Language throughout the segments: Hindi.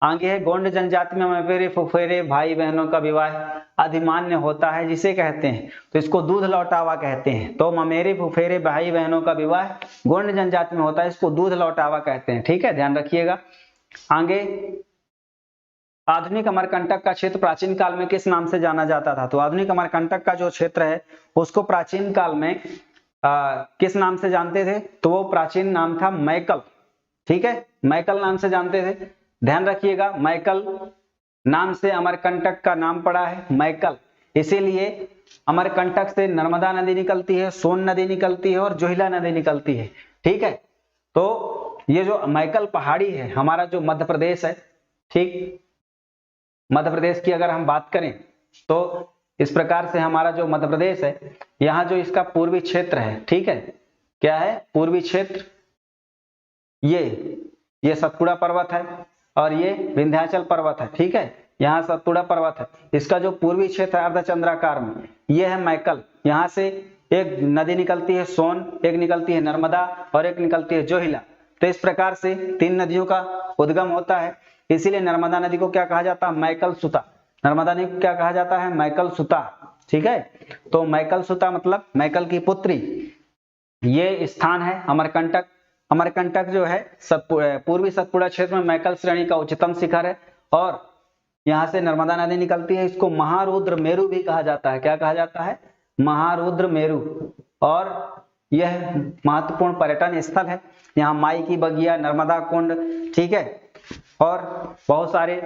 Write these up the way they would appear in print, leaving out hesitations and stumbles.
आगे है गोंड जनजाति में ममेरे फुफेरे भाई बहनों का विवाह अधिमान्य होता है जिसे कहते हैं, तो इसको दूध लौटावा कहते हैं। तो ममेरे फुफेरे भाई बहनों का विवाह गोंड जनजाति में होता है, इसको दूध लौटावा कहते हैं। ठीक है, ध्यान रखिएगा। आगे आधुनिक अमरकंटक का क्षेत्र प्राचीन काल में किस नाम से जाना जाता था? तो आधुनिक अमरकंटक का जो क्षेत्र है उसको प्राचीन काल में किस नाम से जानते थे? तो वो प्राचीन नाम था मैकल। ठीक है, मैकल नाम से जानते थे। ध्यान रखिएगा, मैकल नाम से अमरकंटक का नाम पड़ा है, मैकल। इसीलिए अमरकंटक से नर्मदा नदी निकलती है, सोन नदी निकलती है और जोहिला नदी निकलती है। ठीक है, तो ये जो मैकल पहाड़ी है हमारा जो मध्य प्रदेश है, ठीक, मध्य प्रदेश की अगर हम बात करें तो इस प्रकार से हमारा जो मध्य प्रदेश है, यहाँ जो इसका पूर्वी क्षेत्र है, ठीक है, क्या है? पूर्वी क्षेत्र, ये सतपुड़ा पर्वत है और ये विंध्याचल पर्वत है। ठीक है, यहाँ सतपुड़ा पर्वत है, इसका जो पूर्वी क्षेत्र है अर्धचंद्राकार में, ये है मैकल। यहाँ से एक नदी निकलती है सोन, एक निकलती है नर्मदा और एक निकलती है जोहिला। तो इस प्रकार से 3 नदियों का उद्गम होता है, इसीलिए नर्मदा नदी को क्या कहा जाता है? मैकल सुता। नर्मदा नदी को क्या कहा जाता है? मैकल सुता। ठीक है, तो मैकल सुता मतलब मैकल की पुत्री। ये स्थान है अमरकंटक। अमरकंटक जो है पूर्वी सतपुड़ा क्षेत्र में मैकल श्रेणी का उच्चतम शिखर है और यहाँ से नर्मदा नदी निकलती है। इसको महारुद्र मेरु भी कहा जाता है। क्या कहा जाता है? महारुद्र मेरु। और यह महत्वपूर्ण पर्यटन स्थल है। यहाँ माई की बगिया, नर्मदा कुंड, ठीक है, और बहुत सारे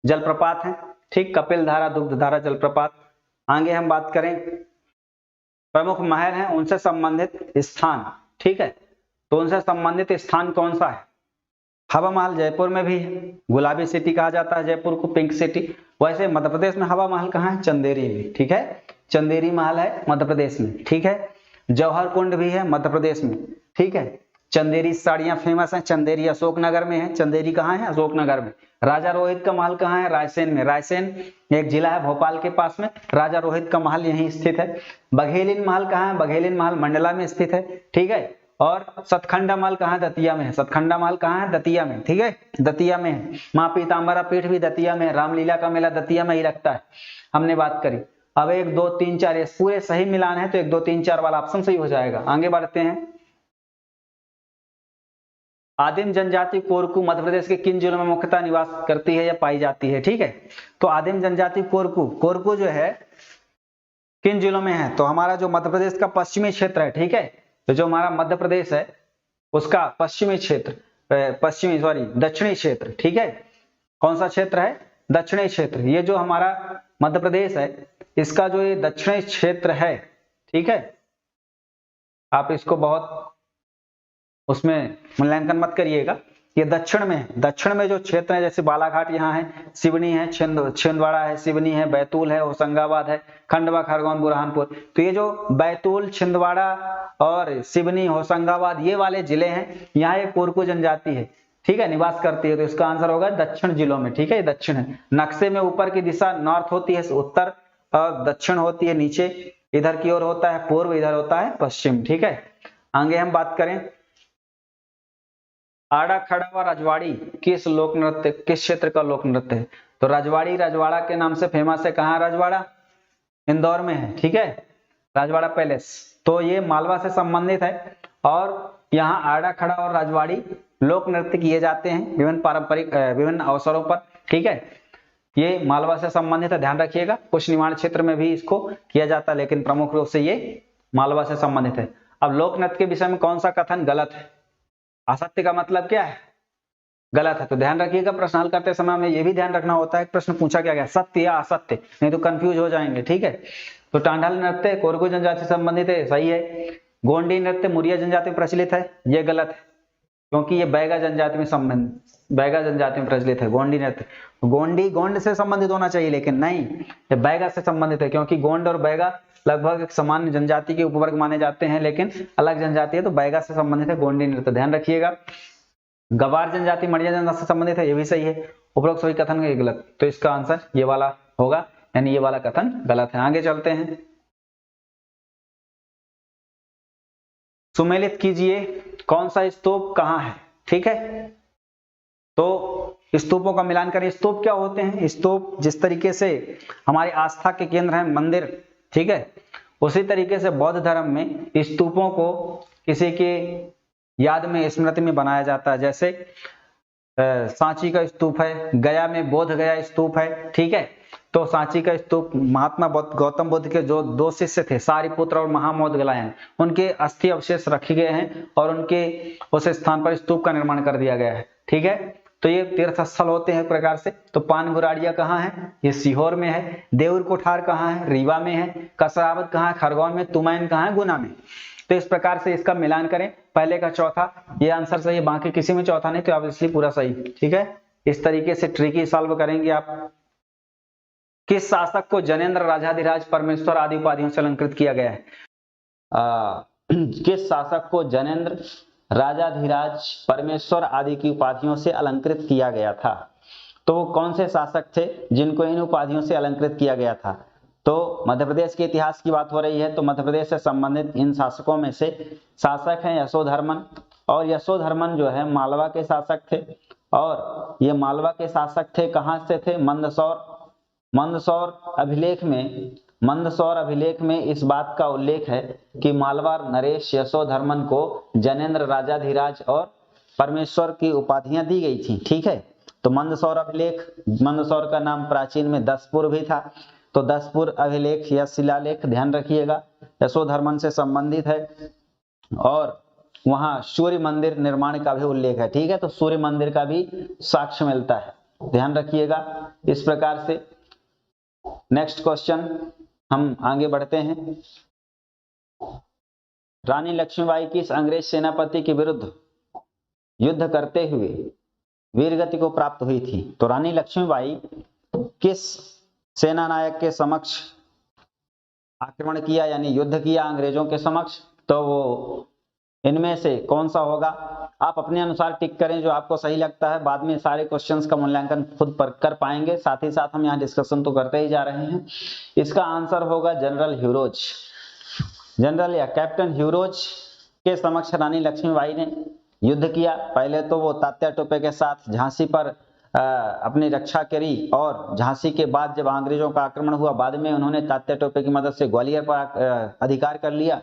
जलप्रपात हैं। ठीक, कपिल धारा, दुग्ध धारा जलप्रपात। आगे हम बात करें प्रमुख महल हैं उनसे संबंधित स्थान। ठीक है, तो उनसे संबंधित स्थान कौन सा है? हवा महल जयपुर में भी है, गुलाबी सिटी कहा जाता है जयपुर को, पिंक सिटी। वैसे मध्य प्रदेश में हवा महल कहाँ है? चंदेरी में। ठीक है, चंदेरी महल है मध्य प्रदेश में। ठीक है, जौहर कुंड भी है मध्य प्रदेश में। ठीक है, चंदेरी साड़ियां फेमस हैं, चंदेरी अशोकनगर में है। चंदेरी कहाँ है? अशोकनगर में। राजा रोहित का महल कहाँ है? रायसेन में। रायसेन एक जिला है भोपाल के पास में, राजा रोहित का महल यहीं स्थित है। बघेलिन महल कहाँ है? बघेलिन महल मंडला में स्थित है। ठीक है, और सतखंडा महल कहाँ? दतिया में है। सतखंडा महल कहाँ है? दतिया में। ठीक है, दतिया में है। माँ पीताम्बरा पीठ भी दतिया में है। रामलीला का मेला दतिया में ही लगता है, हमने बात करी। अब 1 2 3 4 ये पूरे सही मिलान है, तो 1 2 3 4 वाला ऑप्शन सही हो जाएगा। आगे बढ़ते हैं। आदिम जनजाति कोरकू मध्य प्रदेश के किन जिलों में मुख्यतः निवास करती है या पाई जाती है? ठीक है, तो आदिम जनजाति कोरकू जो है किन जिलों में है? तो हमारा जो मध्य प्रदेश का पश्चिमी क्षेत्र है, ठीक है, तो जो हमारा मध्य प्रदेश है उसका पश्चिमी क्षेत्र, दक्षिणी क्षेत्र। ठीक है, कौन सा क्षेत्र है? दक्षिणी क्षेत्र। ये जो हमारा मध्य प्रदेश है इसका जो ये दक्षिणी क्षेत्र है, ठीक है, आप इसको बहुत उसमें मूल्यांकन मत करिएगा। ये दक्षिण में है। दक्षिण में जो क्षेत्र है जैसे बालाघाट यहाँ है, सिवनी है, छिंदवाड़ा है, सिवनी है, बैतूल है, होशंगाबाद है, खंडवा, खरगोन, बुरहानपुर। तो ये जो बैतूल, छिंदवाड़ा और सिवनी, होशंगाबाद ये वाले जिले हैं, यहाँ एक कोरकू जनजाति है, ठीक है, निवास करती है। तो इसका आंसर होगा दक्षिण जिलों में। ठीक है, दक्षिण है। नक्शे में ऊपर की दिशा नॉर्थ होती है, उत्तर, और दक्षिण होती है नीचे, इधर की ओर होता है पूर्व, इधर होता है पश्चिम। ठीक है, आगे हम बात करें आड़ा खड़ा व रजवाड़ी किस क्षेत्र का लोक नृत्य है? तो रजवाड़ी रजवाड़ा के नाम से फेमस है। कहाँ रजवाड़ा? इंदौर में है। ठीक है, राजवाड़ा पैलेस। तो ये मालवा से संबंधित है और यहाँ आड़ा खड़ा और रजवाड़ी लोक नृत्य किए जाते हैं विभिन्न अवसरों पर। ठीक है, ये मालवा से संबंधित है, ध्यान रखिएगा। कुछ निमाड़ क्षेत्र में भी इसको किया जाता है, लेकिन प्रमुख रूप से ये मालवा से संबंधित है। अब लोक नृत्य के विषय में कौन सा कथन गलत है? असत्य का मतलब क्या है? गलत है। तो ध्यान रखिएगा, प्रश्न हल करते समय हमें यह भी ध्यान रखना होता है प्रश्न पूछा क्या गया, सत्य या असत्य, नहीं तो कंफ्यूज हो जाएंगे। ठीक है, तो टांडल नृत्य कोरकू जनजाति से संबंधित है, सही है। गोंडी नृत्य मुरिया जनजाति में प्रचलित है, यह गलत है, क्योंकि ये बैगा जनजाति में प्रचलित है गोंडी नृत्य। गोंड से संबंधित होना चाहिए, लेकिन नहीं, ये बैगा से संबंधित है, क्योंकि गोंड और बैगा लगभग एक समान जनजाति के उपवर्ग माने जाते हैं, लेकिन अलग जनजाति है, तो बैगा से संबंधित है गोंडी नृत्य, ध्यान रखिएगा। गवार जनजाति मड़िया जनजाति से संबंधित है, ये भी सही है। उपरोक्त सभी कथन ये गलत, तो इसका आंसर ये वाला होगा, यानी ये वाला कथन गलत है। आगे चलते हैं। सुमेलित कीजिए कौन सा स्तूप कहाँ है? ठीक है, तो स्तूपों का मिलान करें। स्तूप क्या होते हैं? स्तूप जिस तरीके से हमारे आस्था के केंद्र हैं मंदिर, ठीक है, उसी तरीके से बौद्ध धर्म में स्तूपों को किसी के याद में, स्मृति में बनाया जाता है। जैसे सांची का स्तूप है, गया में बोध गया स्तूप है, ठीक है। तो सांची का स्तूप महात्मा गौतम बुद्ध के जो 2 शिष्य थे, सारिपुत्र और महामोदगलायन, उनके अस्थि अवशेष रखे गए हैं और उनके उस स्थान पर स्तूप का निर्माण कर दिया गया है, ठीक है। तो ये तीर्थ स्थल होते हैं एक प्रकार से। तो पानगुराड़िया कहाँ है? ये सीहोर में है। देउर कोठार कहाँ है? रीवा में है। कसरावत कहाँ है? खरगोन में। तुमैन कहाँ है? गुना में। तो इस प्रकार से इसका मिलान करें। पहले का चौथा, ये आंसर सही है, बाकी किसी में चौथा नहीं, तो ऑब्वियसली पूरा सही, ठीक है। इस तरीके से ट्रिकी सॉल्व करेंगे आप। किस शासक को जनेंद्र, राजाधिराज, परमेश्वर आदि उपाधियों से अलंकृत किया गया है? किस शासक को जनेंद्र, राजाधिराज, परमेश्वर आदि की उपाधियों से अलंकृत किया गया था? तो वो कौन से शासक थे जिनको इन उपाधियों से अलंकृत किया गया था? तो मध्य प्रदेश के इतिहास की बात हो रही है, तो मध्य प्रदेश से संबंधित इन शासकों में से शासक हैं यशोधर्मन, और यशोधर्मन जो है मालवा के शासक थे, और ये मालवा के शासक थे, कहां से थे? मंदसौर। मंदसौर अभिलेख में इस बात का उल्लेख है कि मालवार नरेश यशोधर्मन को जनेंद्र, राजाधिराज और परमेश्वर की उपाधियां दी गई थी, ठीक है। तो मंदसौर अभिलेख, मंदसौर का नाम प्राचीन में दसपुर भी था, तो दसपुर अभिलेख या शिलालेख ध्यान रखिएगा, यशोधर्मन से संबंधित है। और वहां सूर्य मंदिर निर्माण का भी उल्लेख है, ठीक है। तो सूर्य मंदिर का भी साक्ष्य मिलता है, ध्यान रखिएगा। इस प्रकार से नेक्स्ट क्वेश्चन हम आगे बढ़ते हैं। रानी लक्ष्मीबाई किस अंग्रेज सेनापति के विरुद्ध युद्ध करते हुए वीरगति को प्राप्त हुई थी? तो रानी लक्ष्मीबाई किस सेना नायक के समक्ष आक्रमण किया, यानी युद्ध किया अंग्रेजों के समक्ष? तो वो इनमें से कौन सा होगा? आप अपने अनुसार टिक करें जो आपको सही लगता है, बाद में सारे क्वेश्चंस का मूल्यांकन खुद पर कर पाएंगे। साथ ही साथ हम यहाँ डिस्कशन तो करते ही जा रहे हैं। इसका आंसर होगा जनरल ह्यूरोज। जनरल या कैप्टन ह्यूरोज के समक्ष रानी लक्ष्मीबाई ने युद्ध किया। पहले तो वो तात्या टोपे के साथ झांसी पर अपनी रक्षा करी, और झांसी के बाद जब अंग्रेजों का आक्रमण हुआ, बाद में उन्होंने तात्या टोपे की मदद से ग्वालियर पर अधिकार कर लिया।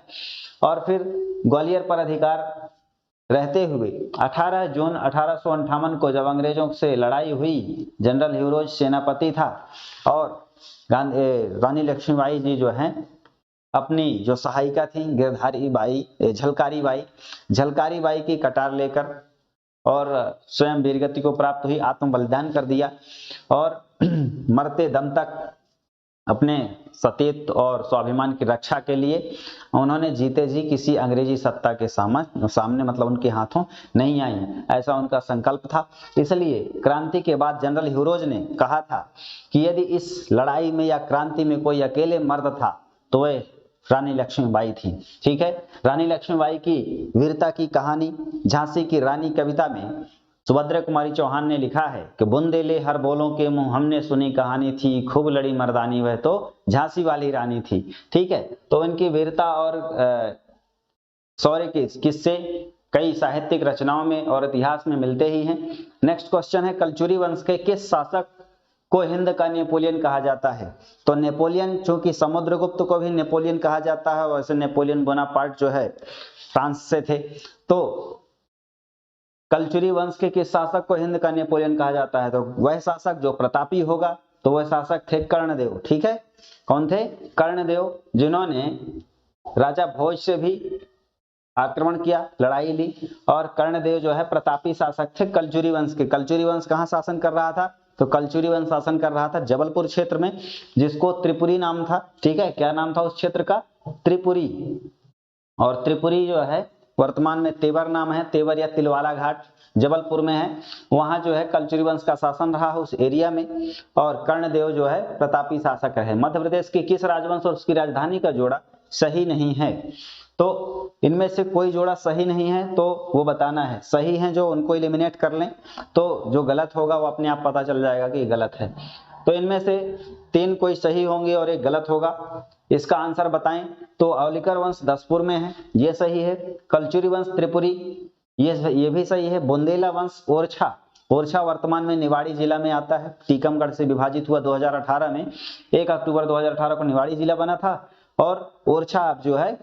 और फिर ग्वालियर पर अधिकार रहते हुए 18 जून 1858 को जब अंग्रेजों से लड़ाई हुई, जनरल ह्यूरोज सेनापति था, और रानी लक्ष्मीबाई जी जो हैं अपनी जो सहायिका थी गिरधारी बाई, झलकारी बाई की कटार लेकर और स्वयं वीरगति को प्राप्त हुई, आत्म बलिदान कर दिया, और मरते दम तक अपने सतीत्व और स्वाभिमान की रक्षा के लिए उन्होंने जीते जी किसी अंग्रेजी सत्ता के सामने मतलब उनके हाथों नहीं आई, ऐसा उनका संकल्प था। इसलिए क्रांति के बाद जनरल ह्यूरोज ने कहा था कि यदि इस लड़ाई में या क्रांति में कोई अकेले मर्द था तो वह रानी लक्ष्मीबाई थी, ठीक है। रानी लक्ष्मीबाई की वीरता की कहानी झांसी की रानी कविता में सुभद्रा कुमारी चौहान ने लिखा है कि बुंदेले हर बोलों के मुंह हमने सुनी कहानी थी, खूब लड़ी मर्दानी वह तो झांसी वाली रानी थी, ठीक है। तो इनकी वीरता और शौर्य के किस्से कई साहित्यिक रचनाओं में और इतिहास में मिलते ही हैं। नेक्स्ट क्वेश्चन है, कलचुरी वंश के किस शासक को हिंद का नेपोलियन कहा जाता है? तो नेपोलियन, चूंकि समुद्रगुप्त को भी नेपोलियन कहा जाता है, वैसे नेपोलियन बोनापार्ट जो है फ्रांस से थे। तो कलचुरी वंश के किस शासक को हिंद का नेपोलियन कहा जाता है? तो वह शासक जो प्रतापी होगा, तो वह शासक थे कर्णदेव, ठीक है। कौन थे? कर्णदेव, जिन्होंने राजा भोज से भी आक्रमण किया, लड़ाई ली, और कर्णदेव जो है प्रतापी शासक थे कलचुरी वंश के। कलचुरी वंश कहां शासन कर रहा था? तो कलचुरी वंश शासन कर रहा था जबलपुर क्षेत्र में, जिसको त्रिपुरी नाम था, ठीक है। क्या नाम था उस क्षेत्र का? त्रिपुरी। और त्रिपुरी जो है वर्तमान में तेवर नाम है, तेवर या तिलवाला घाट जबलपुर में है। वहां जो है कलचुरी वंश का शासन रहा है उस एरिया में, और कर्णदेव जो है प्रतापी शासक रहे। मध्य प्रदेश के किस राजवंश और उसकी राजधानी का जोड़ा सही नहीं है? तो इनमें से कोई जोड़ा सही नहीं है तो वो बताना है। सही है जो उनको एलिमिनेट कर लें, तो जो गलत होगा वो अपने आप पता चल जाएगा कि गलत है। तो इनमें से 3 कोई सही होंगे और 1 गलत होगा। इसका आंसर बताएं। तो अवलिकर वंश दसपुर में है, ये सही है। कलचुरी वंश त्रिपुरी, ये भी सही है। बुंदेला वंश ओरछा ओरछा वर्तमान में निवाड़ी जिला में आता है, टीकमगढ़ से विभाजित हुआ 2018 में, 1 अक्टूबर 2018 को निवाड़ी जिला बना था। और ओरछा अब जो है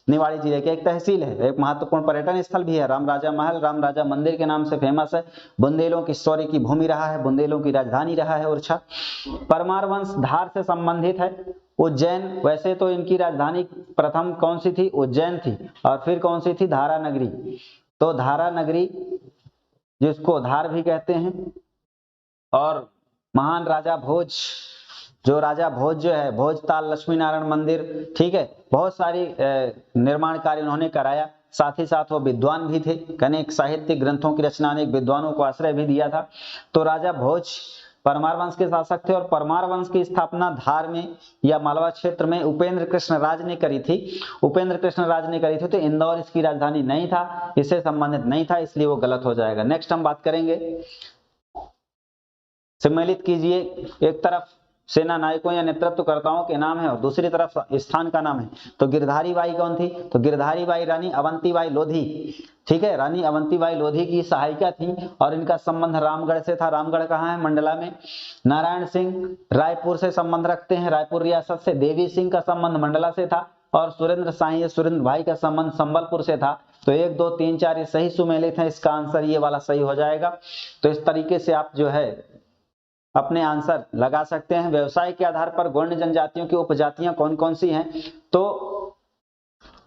निवाड़ी जिले की एक तहसील है। एक महत्वपूर्ण पर्यटन स्थल भी है, राम राजा महल, राम राजा मंदिर के नाम से फेमस है। बुंदेलों की शौर्य की भूमि रहा है, बुंदेलों की राजधानी रहा है ओरछा। परमार वंश धार से संबंधित है। उज्जैन, वैसे तो इनकी राजधानी प्रथम कौन सी थी? उज्जैन थी। और फिर कौन सी थी? धारा नगरी। तो धारा नगरी, जिसको धार भी कहते हैं। और महान राजा भोज, जो राजा भोज जो है, भोजताल लक्ष्मी नारायण मंदिर, ठीक है, बहुत सारी निर्माण कार्य उन्होंने कराया। साथ ही साथ वो विद्वान भी थे, अनेक साहित्यिक ग्रंथों की रचना, अनेक विद्वानों को आश्रय भी दिया था। तो राजा भोज परमार वंश के शासक थे। और परमार वंश की स्थापना धार में या मालवा क्षेत्र में उपेंद्र कृष्ण राज ने करी थी। उपेंद्र कृष्ण राज ने करी थी। तो इंदौर इसकी राजधानी नहीं था, इससे संबंधित नहीं था, इसलिए वो गलत हो जाएगा। नेक्स्ट हम बात करेंगे, सम्मिलित कीजिए, एक तरफ सेना नायकों या नेतृत्वकर्ताओं के नाम है और दूसरी तरफ स्थान का नाम है। तो गिरधारी बाई कौन थी? तो गिरधारी बाई रानी अवंतीबाई लोधी, ठीक है, रानी अवंतीबाई लोधी की सहायिका थी और इनका संबंध रामगढ़ से था। रामगढ़ कहाँ है? मंडला में। नारायण सिंह रायपुर से संबंध रखते हैं, रायपुर रियासत से। देवी सिंह का संबंध मंडला से था। और सुरेंद्र साई, सुरेंद्र भाई का संबंध संबलपुर से था। तो 1 2 3 4 ये सही सुमेलित है, इसका आंसर ये वाला सही हो जाएगा। तो इस तरीके से आप जो है अपने आंसर लगा सकते हैं। व्यवसाय के आधार पर गोंड जनजातियों की उपजातियां कौन कौन सी हैं? तो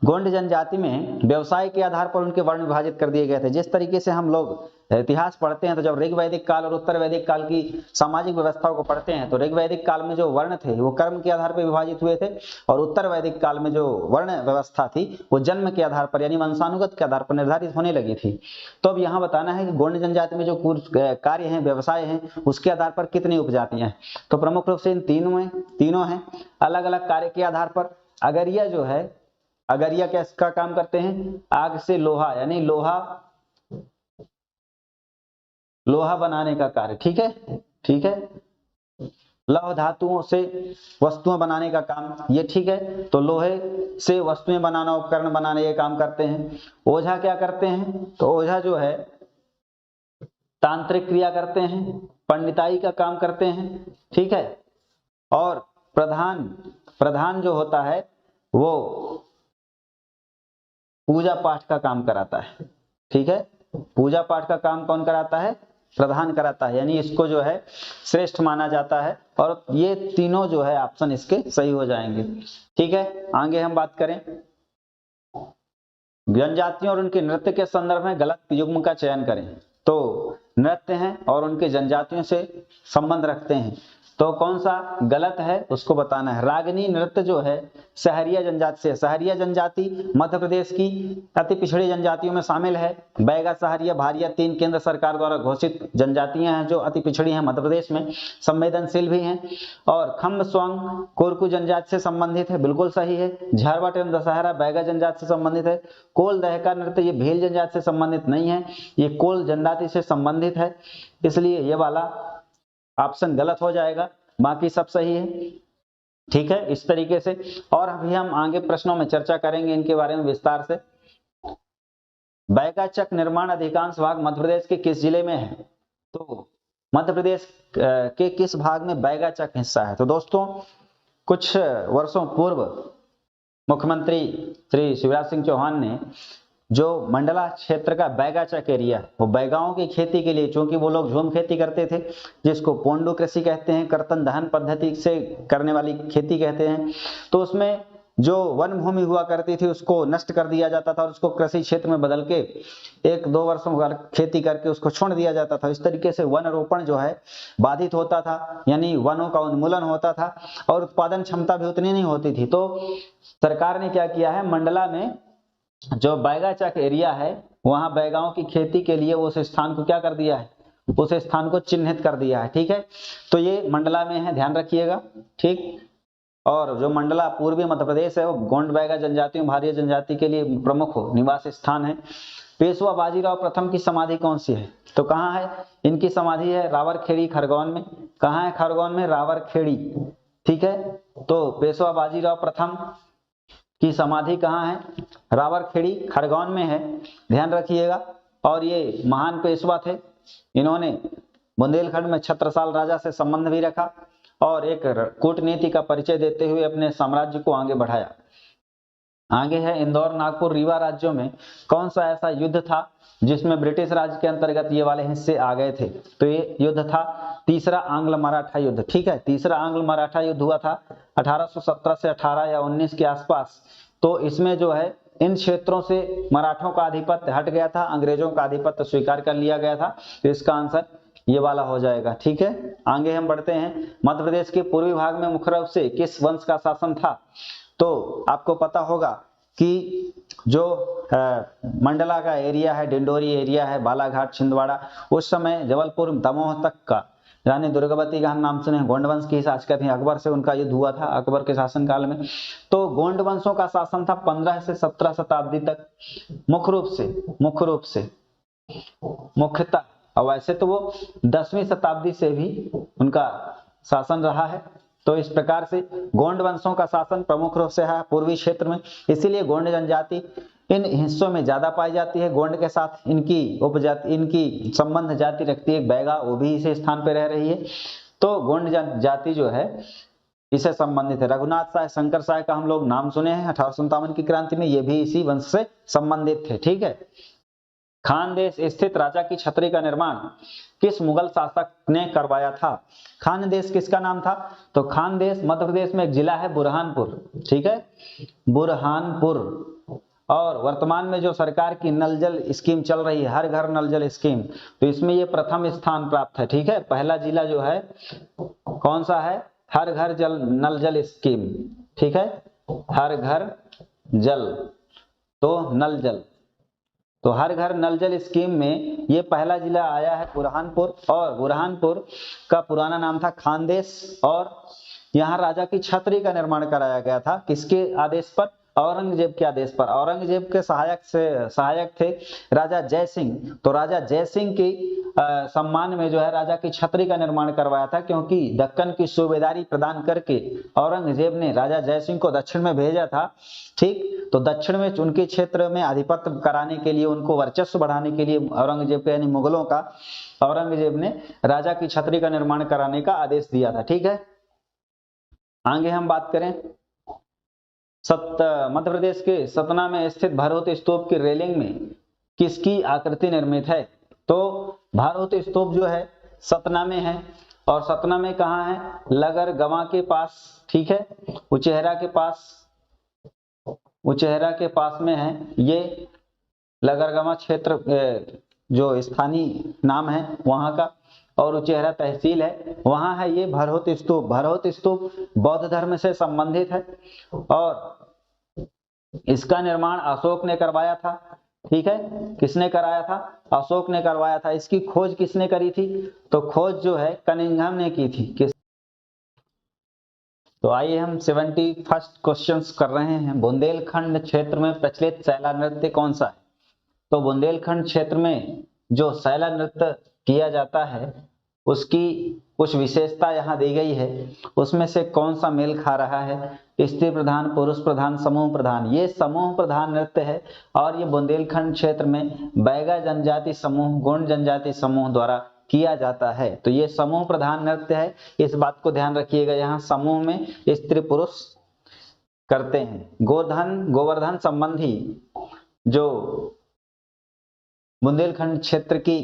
गोंड जनजाति में व्यवसाय के आधार पर उनके वर्ण विभाजित कर दिए गए थे। जिस तरीके से हम लोग इतिहास पढ़ते हैं, तो जब ऋग वैदिक काल और उत्तर वैदिक काल की सामाजिक व्यवस्थाओं को पढ़ते हैं, तो ऋग वैदिक काल में जो वर्ण थे वो कर्म के आधार पर विभाजित हुए थे, और उत्तर वैदिक काल में जो वर्ण व्यवस्था थी वो जन्म के आधार पर यानी वंशानुगत के आधार पर निर्धारित होने लगी थी। तो अब यहाँ बताना है कि गोंड जनजाति में जो कार्य है, व्यवसाय है, उसके आधार पर कितनी उपजातियां हैं? तो प्रमुख रूप से इन तीनों हैं अलग अलग कार्य के आधार पर। अगरिया जो है, अगरिया किसका काम करते हैं? आग से लोहा, यानी लोहा बनाने का कार्य, ठीक है, ठीक है। लौह धातुओं से वस्तुएं बनाने का काम, ये ठीक है। तो लोहे से वस्तुएं बनाना, उपकरण बनाने के काम करते हैं। ओझा क्या करते हैं? तो ओझा जो है तांत्रिक क्रिया करते हैं, पंडिताई का काम करते हैं, ठीक है। और प्रधान जो होता है वो पूजा पाठ का काम कराता है, ठीक है। पूजा पाठ का काम कौन कराता है? प्रधान कराता है, यानी इसको जो है श्रेष्ठ माना जाता है। और ये तीनों जो है ऑप्शन इसके सही हो जाएंगे, ठीक है। आगे हम बात करें, जनजातियों और उनके नृत्य के संदर्भ में गलत युग्म का चयन करें। तो नृत्य हैं और उनके जनजातियों से संबंध रखते हैं, तो कौन सा गलत है उसको बताना है। रागनी नृत्य जो है सहरिया जनजाति से, सहरिया जनजाति मध्य प्रदेश की अति पिछड़ी जनजातियों में शामिल है। बैगा, सहरिया, भारिया 3 केंद्र सरकार द्वारा घोषित जनजातियां हैं जो अति पिछड़ी हैं मध्य प्रदेश में, संवेदनशील भी हैं। और खम्ब स्वांग कोरकू जनजाति से संबंधित है, बिल्कुल सही है। झारवाट एवं दशहरा बैगा जनजाति से संबंधित है। कोल दहका नृत्य ये भील जनजाति से संबंधित नहीं है, ये कोल जनजाति से संबंधित है, इसलिए ये वाला ऑप्शन गलत हो जाएगा, बाकी सब सही है, ठीक है। इस तरीके से और अभी हम आगे प्रश्नों में चर्चा करेंगे इनके बारे में विस्तार से। बैगा चक निर्माण अधिकांश भाग मध्य प्रदेश के किस जिले में है? तो मध्य प्रदेश के किस भाग में बैगा चक हिस्सा है? तो दोस्तों कुछ वर्षों पूर्व मुख्यमंत्री श्री शिवराज सिंह चौहान ने जो मंडला क्षेत्र का बैगाचक एरिया, वो बैगाओं की खेती के लिए, चूंकि वो लोग झूम खेती करते थे जिसको पोंडू कृषि कहते हैं, कर्तन दहन पद्धति से करने वाली खेती कहते हैं, तो उसमें जो वन भूमि हुआ करती थी उसको नष्ट कर दिया जाता था और उसको कृषि क्षेत्र में बदल के 1-2 वर्षों खेती करके उसको छोड़ दिया जाता था। इस तरीके से वन रोपण जो है बाधित होता था, यानी वनों का उन्मूलन होता था और उत्पादन क्षमता भी उतनी नहीं होती थी। तो सरकार ने क्या किया है, मंडला में जो बैगाचक एरिया है वहां बैगाओं की खेती के लिए उस स्थान को क्या कर दिया है, उस स्थान को चिन्हित कर दिया है, ठीक है। तो ये मंडला में है, ध्यान रखिएगा, ठीक। और जो मंडला पूर्वी मध्य प्रदेश है वो गोंड बैगा जनजातियों भारिया जनजाति के लिए प्रमुख निवास स्थान है। पेशवा बाजीराव प्रथम की समाधि कौन सी है? तो कहाँ है इनकी समाधि? है रावरखेड़ी खरगोन में। कहाँ है खरगोन में? रावरखेड़ी, ठीक है। तो पेशवा बाजीराव प्रथम की समाधि कहाँ है? रावरखेड़ी खरगोन में है, ध्यान रखिएगा। और ये महान पेशवा थे, इन्होंने बुंदेलखंड में छत्रसाल राजा से संबंध भी रखा और एक कूटनीति का परिचय देते हुए अपने साम्राज्य को आगे बढ़ाया। आगे है इंदौर, नागपुर, रीवा राज्यों में कौन सा ऐसा युद्ध था जिसमें ब्रिटिश राज के अंतर्गत ये वाले हिस्से आ गए थे? तो ये युद्ध था तीसरा आंग्ल मराठा युद्ध। ठीक है, तीसरा आंग्ल मराठा युद्ध हुआ था 1817 से 18 या 19 के आसपास। तो इसमें जो है इन क्षेत्रों से मराठों का आधिपत्य हट गया था, अंग्रेजों का आधिपत्य स्वीकार कर लिया गया था। तो इसका आंसर ये वाला हो जाएगा। ठीक है, आगे हम बढ़ते हैं। मध्य प्रदेश के पूर्वी भाग में मुख्य रूप से किस वंश का शासन था? तो आपको पता होगा कि जो मंडला का एरिया है, डिंडोरी एरिया है, बालाघाट, छिंदवाड़ा, उस समय जबलपुर, दमोह तक का रानी दुर्गावती का हम नाम सुने, गोंड वंश की शासक थी। अकबर से उनका युद्ध हुआ था अकबर के शासनकाल में। तो गोंड वंशों का शासन था 15 से 17 शताब्दी तक मुख्य रूप से मुख्यतः। और वैसे तो वो 10वीं शताब्दी से भी उनका शासन रहा है। तो इस प्रकार से गोंड वंशों का शासन प्रमुख रूप से है पूर्वी क्षेत्र में, इसीलिए गोंड जनजाति इन हिस्सों में ज्यादा पाई जाती है। गोंड के साथ इनकी उपजाति, इनकी संबंध जाति रखती है बैगा, वो भी इसी स्थान पर रह रही है। तो गोंड जाति जो है इससे संबंधित है। रघुनाथ साय, शंकर साय का हम लोग नाम सुने हैं 1857 की क्रांति में, ये भी इसी वंश से संबंधित थे। ठीक है, खानदेश स्थित राजा की छतरी का निर्माण किस मुगल शासक ने करवाया था? खानदेश किसका नाम था? तो खानदेश मध्य प्रदेश में एक जिला है बुरहानपुर। ठीक है, बुरहानपुर। और वर्तमान में जो सरकार की नल जल स्कीम चल रही है, हर घर नल जल स्कीम, तो इसमें ये प्रथम स्थान प्राप्त है। ठीक है, पहला जिला जो है कौन सा है? हर घर जल नल जल स्कीम। ठीक है, हर घर जल तो नल जल, तो हर घर नल जल स्कीम में ये पहला जिला आया है बुरहानपुर। और बुरहानपुर का पुराना नाम था खानदेश। और यहाँ राजा की छतरी का निर्माण कराया गया था, किसके आदेश पर? औरंगजेब के आदेश पर। औरंगजेब के सहायक थे राजा जय सिंह। तो राजा जय सिंह के सम्मान में जो है राजा की छतरी का निर्माण करवाया था, क्योंकि दक्कन की सूबेदारी प्रदान करके औरंगजेब ने राजा जय सिंह को दक्षिण में भेजा था। ठीक, तो दक्षिण में उनके क्षेत्र में आधिपत्य कराने के लिए, उनको वर्चस्व बढ़ाने के लिए औरंगजेब के यानी मुगलों का, औरंगजेब ने राजा की छतरी का निर्माण कराने का आदेश दिया था। ठीक है, आगे हम बात करें मध्य प्रदेश के सतना में स्थित भरहुत स्तूप की रेलिंग में किसकी आकृति निर्मित है? तो भरहुत स्तूप जो है सतना में है। और सतना में कहाँ है? लगरगवा के पास। ठीक है, उचेहरा के पास में है ये लगरगवा क्षेत्र, जो स्थानीय नाम है वहां का, और उचेहरा तहसील है, वहां है ये भरहुत स्तूप। भरहुत स्तूप बौद्ध धर्म से संबंधित है और इसका निर्माण अशोक ने करवाया था। ठीक है, किसने कराया था? अशोक ने करवाया था। इसकी खोज किसने करी थी? तो खोज जो है कनिंघम ने की थी। तो आइए हम 71st क्वेश्चंस कर रहे हैं। बुंदेलखंड क्षेत्र में प्रचलित सैला नृत्य कौन सा है? तो बुंदेलखंड क्षेत्र में जो सैला नृत्य किया जाता है उसकी कुछ विशेषता यहाँ दी गई है, उसमें से कौन सा मेल खा रहा है? स्त्री प्रधान, पुरुष प्रधान, समूह प्रधान। ये समूह प्रधान नृत्य है और ये बुंदेलखंड क्षेत्र में बैगा जनजाति समूह, गोंड जनजाति समूह द्वारा किया जाता है। तो ये समूह प्रधान नृत्य है, इस बात को ध्यान रखिएगा। यहाँ समूह में स्त्री पुरुष करते हैं। गोवर्धन संबंधी जो बुंदेलखंड क्षेत्र की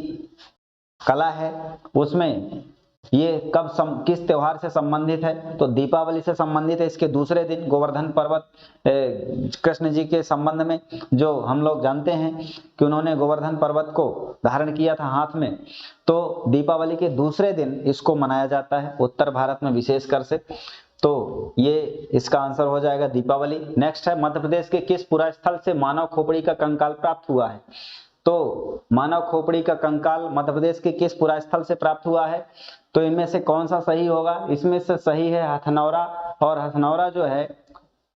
कला है उसमें ये किस त्योहार से संबंधित है? तो दीपावली से संबंधित है। इसके दूसरे दिन गोवर्धन पर्वत कृष्ण जी के संबंध में, जो हम लोग जानते हैं कि उन्होंने गोवर्धन पर्वत को धारण किया था हाथ में, तो दीपावली के दूसरे दिन इसको मनाया जाता है उत्तर भारत में विशेषकर से। तो ये इसका आंसर हो जाएगा दीपावली। नेक्स्ट है मध्य प्रदेश के किस पुरास्थल से मानव खोपड़ी का कंकाल प्राप्त हुआ है? तो मानव खोपड़ी का कंकाल मध्य प्रदेश के किस पुरास्थल से प्राप्त हुआ है? तो इनमें से कौन सा सही होगा? इसमें से सही है हथनौरा। और हथनौरा जो है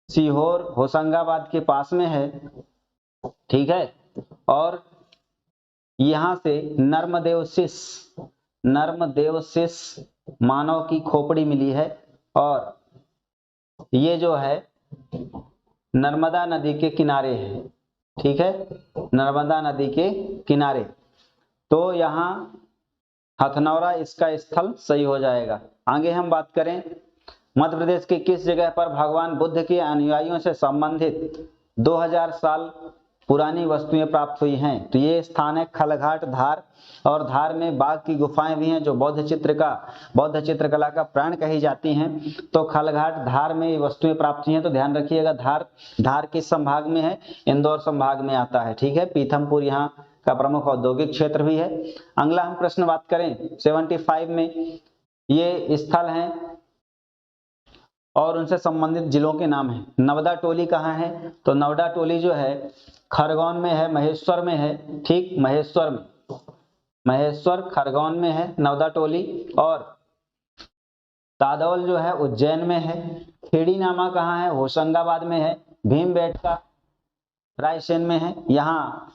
सीहोर होशंगाबाद के पास में है। ठीक है, और यहां से नर्मदेवशिष मानव की खोपड़ी मिली है और ये जो है नर्मदा नदी के किनारे है। ठीक है, नर्मदा नदी के किनारे। तो यहाँ हथनौरा इसका स्थल सही हो जाएगा। आगे हम बात करें, मध्य प्रदेश की किस जगह पर भगवान बुद्ध के अनुयायियों से संबंधित 2000 साल पुरानी वस्तुएं प्राप्त हुई हैं? तो ये स्थान है खलघाट धार, और धार में बाघ की गुफाएं भी हैं जो बौद्ध चित्रकला का प्राण कही जाती हैं। तो खलघाट धार में ये वस्तुएं प्राप्त हुई हैं। तो ध्यान रखिएगा, धार किस संभाग में है? इंदौर संभाग में आता है। ठीक है, पीथमपुर यहाँ का प्रमुख औद्योगिक क्षेत्र भी है। अगला हम प्रश्न बात करें 75 में, ये स्थल हैं और उनसे संबंधित जिलों के नाम हैं। नवदा टोली कहाँ है? तो नवदा टोली जो है खरगोन में है, महेश्वर में है। ठीक, महेश्वर खरगोन में है नवदा टोली। और तादौल जो है उज्जैन में है। खेड़ी नामा कहाँ है? होशंगाबाद में है। भीमबेटका रायसेन में है। यहाँ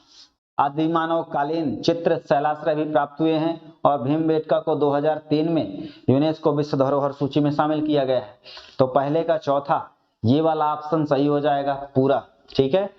आदिमानव कालीन चित्र शैलाश्रय भी प्राप्त हुए हैं, और भीमबेटका को 2003 में यूनेस्को विश्व धरोहर सूची में शामिल किया गया है। तो पहले का चौथा ये वाला ऑप्शन सही हो जाएगा पूरा। ठीक है।